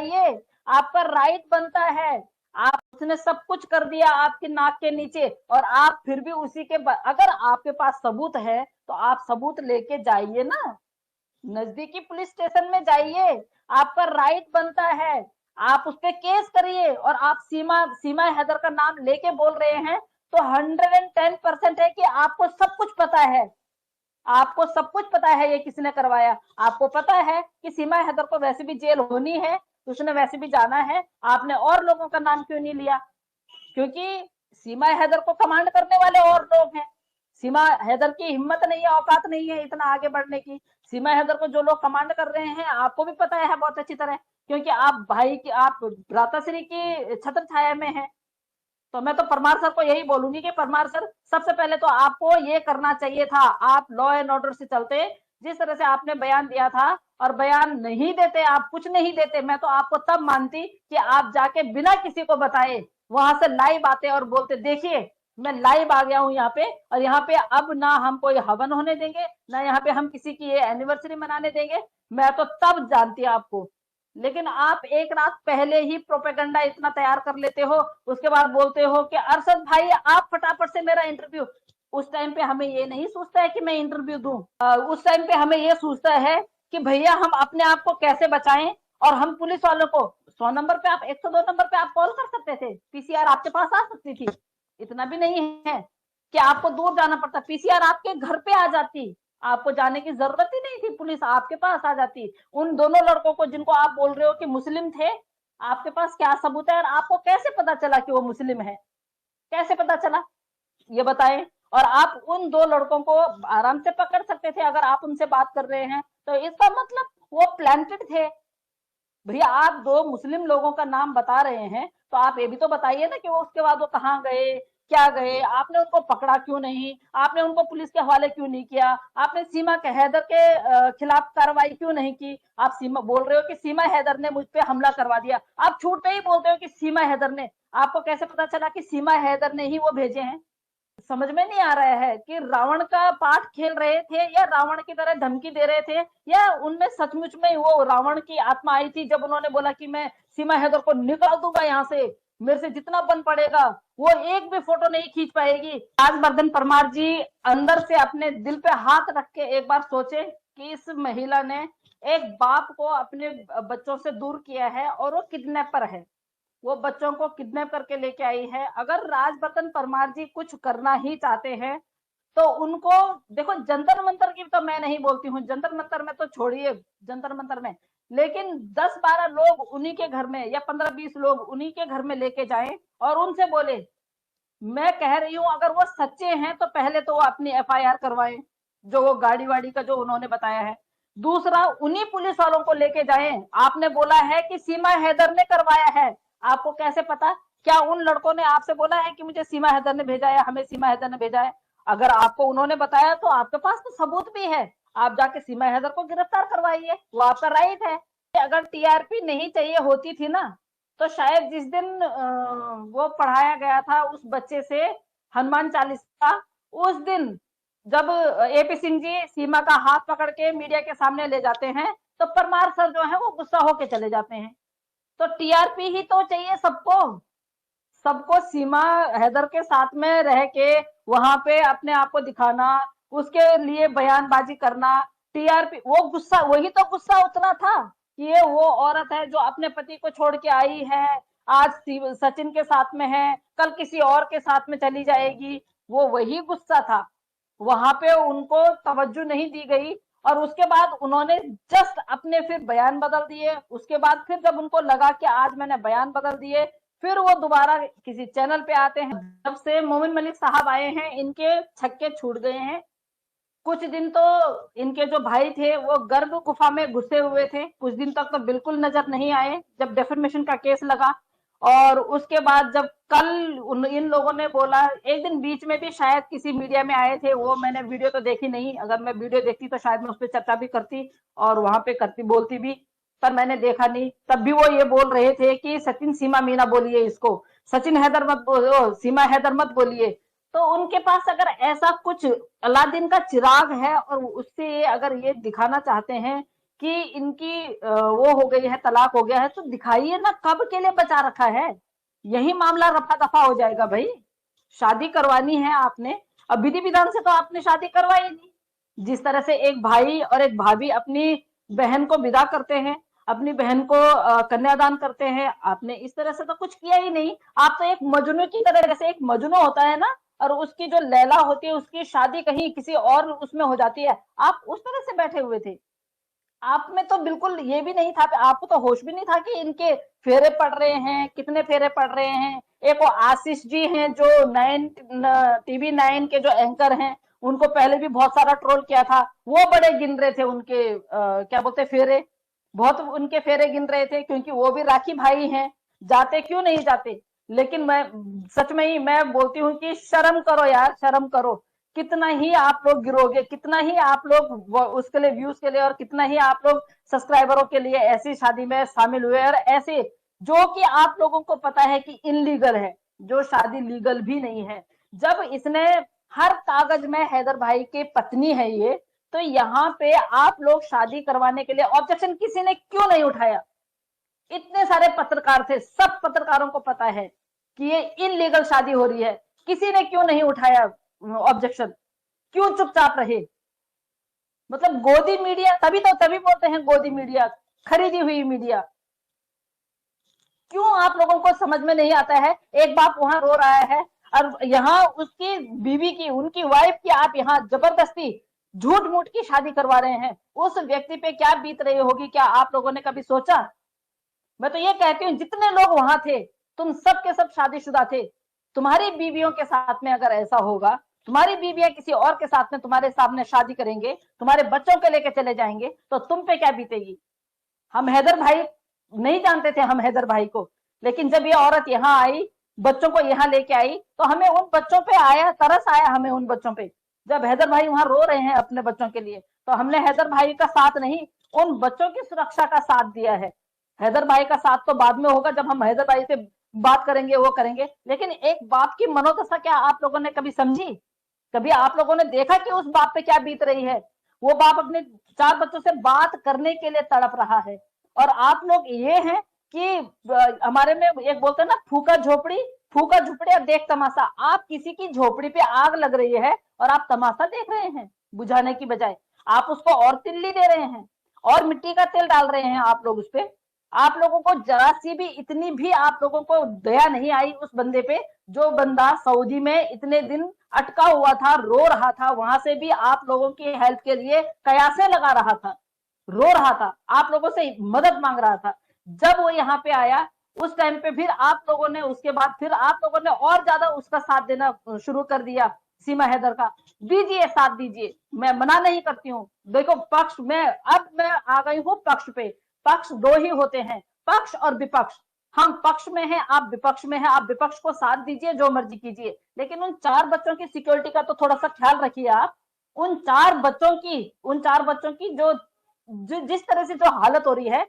जाइए, आपका राइट बनता है। आप उसने सब कुछ कर दिया आपकी नाक के नीचे, और आप फिर भी उसी के अगर आपके पास सबूत है तो आप सबूत लेके जाइए ना, नजदीकी पुलिस स्टेशन में जाइए, आपका राइट बनता है। आप उस पे केस करिए। और आप सीमा सीमा हैदर का नाम लेके बोल रहे हैं, तो 110% है कि आपको सब कुछ पता है। आपको सब कुछ पता है ये किसने करवाया। आपको पता है कि सीमा हैदर को वैसे भी जेल होनी है, तो उसने वैसे भी जाना है। आपने और लोगों का नाम क्यों नहीं लिया? क्योंकि सीमा हैदर को कमांड करने वाले और लोग हैं। सीमा हैदर की हिम्मत नहीं है, औकात नहीं है इतना आगे बढ़ने की। सीमा हैदर को जो लोग कमांड कर रहे हैं आपको भी पता है बहुत अच्छी तरह, क्योंकि आप भाई की आप भ्राताश्री की छत्र छाया में है। तो मैं तो परमार सर को यही बोलूंगी कि परमार सर, सबसे पहले तो आपको ये करना चाहिए था, आप लॉ एंड ऑर्डर से चलते। जिस तरह से आपने बयान दिया था, और बयान नहीं देते, आप कुछ नहीं देते, मैं तो आपको तब मानती कि आप जाके बिना किसी को बताए वहां से लाइव आते और बोलते, देखिए मैं लाइव आ गया हूँ यहाँ पे, और यहाँ पे अब ना हम कोई हवन होने देंगे, ना यहाँ पे हम किसी की ये एनिवर्सरी मनाने देंगे। मैं तो तब जानती आपको। लेकिन आप एक रात पहले ही प्रोपेगेंडा इतना तैयार कर लेते हो, उसके बाद बोलते हो कि अरशद भाई आप फटाफट से मेरा इंटरव्यू। उस टाइम पे हमें ये नहीं सोचता है कि मैं इंटरव्यू दूं। उस टाइम पे हमें ये सोचता है कि भैया हम अपने आप को कैसे बचाएं। और हम पुलिस वालों को 100 नंबर पे, आप 102 नंबर पे आप कॉल कर सकते थे, पीसीआर आपके पास आ सकती थी। इतना भी नहीं है कि आपको दूर जाना पड़ता, पीसीआर आपके घर पे आ जाती। आपको जाने की जरूरत ही नहीं थी, पुलिस आपके पास आ जाती। उन दोनों लड़कों को जिनको आप बोल रहे हो कि मुस्लिम थे, आपके पास क्या सबूत है? और आपको कैसे पता चला कि वो मुस्लिम है? कैसे पता चला ये बताएं। और आप उन दो लड़कों को आराम से पकड़ सकते थे अगर आप उनसे बात कर रहे हैं, तो इसका मतलब वो प्लांटेड थे। भैया आप दो मुस्लिम लोगों का नाम बता रहे हैं, तो आप ये भी तो बताइए ना कि वो उसके बाद वो कहाँ गए, क्या गए, आपने उनको पकड़ा क्यों नहीं, आपने उनको पुलिस के हवाले क्यों नहीं किया, आपने सीमा के हैदर के खिलाफ कार्रवाई क्यों नहीं की। आप सीमा बोल रहे हो कि सीमा हैदर ने मुझ पे हमला करवा दिया, आप छूट पे ही बोलते हो कि सीमा हैदर ने। आपको कैसे पता चला कि सीमा हैदर ने ही वो भेजे हैं? समझ में नहीं आ रहा है कि रावण का पाठ खेल रहे थे, या रावण की तरह धमकी दे रहे थे, या उनमें सचमुच में वो रावण की आत्मा आई थी जब उन्होंने बोला कि मैं सीमा हैदर को निकाल दूंगा यहाँ से, मेरे से जितना बन पड़ेगा। वो एक भी फोटो नहीं खींच पाएगी। राजवर्धन परमार जी अंदर से अपने दिल पे हाथ रख के एक बार सोचे कि इस महिला ने एक बाप को अपने बच्चों से दूर किया है, और वो किडनैपर है, वो बच्चों को किडनैप करके लेके आई है। अगर राजवर्धन परमार जी कुछ करना ही चाहते हैं, तो उनको देखो, जंतर मंतर की तो मैं नहीं बोलती हूँ, जंतर मंतर में तो छोड़िए, जंतर मंतर में, लेकिन 10-12 लोग उन्हीं के घर में, या 15-20 लोग उन्हीं के घर में लेके जाएं, और उनसे बोले, मैं कह रही हूँ अगर वो सच्चे हैं तो पहले तो वो अपनी एफआईआर करवाएं, जो वो गाड़ी वाड़ी का जो उन्होंने बताया है। दूसरा, उन्हीं पुलिस वालों को लेके जाएं। आपने बोला है कि सीमा हैदर ने करवाया है, आपको कैसे पता? क्या उन लड़कों ने आपसे बोला है कि मुझे सीमा हैदर ने भेजा है, हमें सीमा हैदर ने भेजा है? अगर आपको उन्होंने बताया तो आपके पास तो सबूत भी है, आप जाके सीमा हैदर को गिरफ्तार करवाइए, वो आपका राइट है। अगर टीआरपी नहीं चाहिए होती थी ना, तो शायद जिस दिन वो पढ़ाया गया था उस बच्चे से हनुमान चालीसा, उस दिन जब एपी सिंह जी सीमा का हाथ पकड़ के मीडिया के सामने ले जाते हैं, तो परमार सर जो है वो गुस्सा होके चले जाते हैं। तो टीआरपी ही तो चाहिए सबको, सबको सीमा हैदर के साथ में रह के वहां पे अपने आप को दिखाना, उसके लिए बयानबाजी करना, टीआरपी। वो गुस्सा, वही तो गुस्सा उतना था कि ये वो औरत है जो अपने पति को छोड़ के आई है, आज सचिन के साथ में है, कल किसी और के साथ में चली जाएगी। वो वही गुस्सा था, वहां पे उनको तवज्जो नहीं दी गई। और उसके बाद उन्होंने जस्ट अपने फिर बयान बदल दिए। उसके बाद फिर जब उनको लगा कि आज मैंने बयान बदल दिए, फिर वो दोबारा किसी चैनल पे आते हैं। जब से मोमिन मलिक साहब आए हैं, इनके छक्के छूट गए हैं। कुछ दिन तो इनके जो भाई थे वो गर्भ गुफा में घुसे हुए थे, कुछ दिन तक तो बिल्कुल नजर नहीं आए जब डेफेमेशन का केस लगा। और उसके बाद जब कल इन लोगों ने बोला, एक दिन बीच में भी शायद किसी मीडिया में आए थे, वो मैंने वीडियो तो देखी नहीं, अगर मैं वीडियो देखती तो शायद मैं उस पर चर्चा भी करती और वहां पे करती, बोलती भी, पर मैंने देखा नहीं। तब भी वो ये बोल रहे थे कि सचिन सीमा मीना बोलिए, इसको सचिन हैदर मत बोलो, सीमा हैदर मत बोलिए। तो उनके पास अगर ऐसा कुछ अलादीन का चिराग है, और उससे अगर ये दिखाना चाहते हैं कि इनकी वो हो गई है, तलाक हो गया है, तो दिखाइए ना कब के लिए बचा रखा है। यही मामला रफा दफा हो जाएगा भाई। शादी करवानी है आपने, अब विधि विधान से तो आपने शादी करवाई नहीं। जिस तरह से एक भाई और एक भाभी अपनी बहन को विदा करते हैं, अपनी बहन को कन्यादान करते हैं, आपने इस तरह से तो कुछ किया ही नहीं। आप तो एक मजनू की तरह, जैसे एक मजनू होता है ना, और उसकी जो लैला होती है उसकी शादी कहीं किसी और उसमें हो जाती है, आप उस तरह से बैठे हुए थे। आप में तो बिल्कुल ये भी नहीं था, आपको तो होश भी नहीं था कि इनके फेरे पड़ रहे हैं, कितने फेरे पड़ रहे हैं। एक वो आशीष जी हैं जो TV9 के जो एंकर हैं, उनको पहले भी बहुत सारा ट्रोल किया था, वो बड़े गिन रहे थे उनके क्या बोलते फेरे, बहुत उनके फेरे गिन रहे थे, क्योंकि वो भी राखी भाई हैं, जाते क्यों नहीं जाते। लेकिन मैं सच में ही मैं बोलती हूँ कि शर्म करो यार, शर्म करो। कितना ही आप लोग गिरोगे, कितना ही आप लोग उसके लिए, व्यूज के लिए, और कितना ही आप लोग सब्सक्राइबरों के लिए ऐसी शादी में शामिल हुए, और ऐसे जो कि आप लोगों को पता है कि इनलीगल है, जो शादी लीगल भी नहीं है। जब इसने हर कागज में हैदर भाई की पत्नी है ये, तो यहाँ पे आप लोग शादी करवाने के लिए ऑब्जेक्शन किसी ने क्यों नहीं उठाया। इतने सारे पत्रकार थे, सब पत्रकारों को पता है कि ये इनलीगल शादी हो रही है, किसी ने क्यों नहीं उठाया ऑब्जेक्शन, क्यों चुपचाप रहे। मतलब गोदी मीडिया, तभी बोलते हैं गोदी मीडिया, खरीदी हुई मीडिया। क्यों आप लोगों को समझ में नहीं आता है। एक बाप वहां रो रहा है और यहाँ उसकी बीवी की, उनकी वाइफ की आप यहाँ जबरदस्ती झूठ मूठ की शादी करवा रहे हैं। उस व्यक्ति पे क्या बीत रही होगी, क्या आप लोगों ने कभी सोचा। मैं तो ये कहती हूँ जितने लोग वहां थे, तुम सब के सब शादीशुदा थे। तुम्हारी बीवियों के साथ में अगर ऐसा होगा, तुम्हारी बीवियां किसी और के साथ में तुम्हारे सामने शादी करेंगे, तुम्हारे बच्चों के लेके चले जाएंगे, तो तुम पे क्या बीतेगी। हम हैदर भाई नहीं जानते थे, हम हैदर भाई को, लेकिन जब ये औरत यहाँ आई, बच्चों को यहाँ लेके आई, तो हमें उन बच्चों पे आया, तरस आया हमें उन बच्चों पे। जब हैदर भाई वहां रो रहे हैं अपने बच्चों के लिए, तो हमने हैदर भाई का साथ नहीं, उन बच्चों की सुरक्षा का साथ दिया है। हैदर भाई का साथ तो बाद में होगा, जब हम हैदर भाई से बात करेंगे, वो करेंगे। लेकिन एक बाप की मनोदशा क्या आप लोगों ने कभी समझी। कभी आप लोगों ने देखा कि उस बाप पे क्या बीत रही है। वो बाप अपने 4 बच्चों से बात करने के लिए तड़प रहा है, और आप लोग ये हैं कि हमारे में एक बोलते हैं ना, फूका झोपड़ी, फूका झोपड़ी और देख तमाशा। आप किसी की झोपड़ी पे आग लग रही है और आप तमाशा देख रहे हैं, बुझाने की बजाय आप उसको और तिल्ली दे रहे हैं, और मिट्टी का तेल डाल रहे हैं आप लोग उस पे। आप लोगों को जरा सी भी, इतनी भी आप लोगों को दया नहीं आई उस बंदे पे, जो बंदा सऊदी में इतने दिन अटका हुआ था, रो रहा था, वहां से भी आप लोगों की हेल्प के लिए कयासे लगा रहा था, रो रहा था, आप लोगों से मदद मांग रहा था। जब वो यहाँ पे आया, उस टाइम पे फिर आप लोगों ने, उसके बाद फिर आप लोगों ने और ज्यादा उसका साथ देना शुरू कर दिया। सीमा हैदर का दीजिए, साथ दीजिए, मैं मना नहीं करती हूँ। देखो पक्ष में, अब मैं आ गई हूँ पक्ष पे। पक्ष दो ही होते हैं, पक्ष और विपक्ष। हम पक्ष में हैं, आप विपक्ष में हैं, आप विपक्ष को साथ दीजिए, जो मर्जी कीजिए, लेकिन उन 4 बच्चों की सिक्योरिटी का तो थोड़ा सा ख्याल रखिए आप। उन 4 बच्चों की जो जिस तरह से जो हालत हो रही है,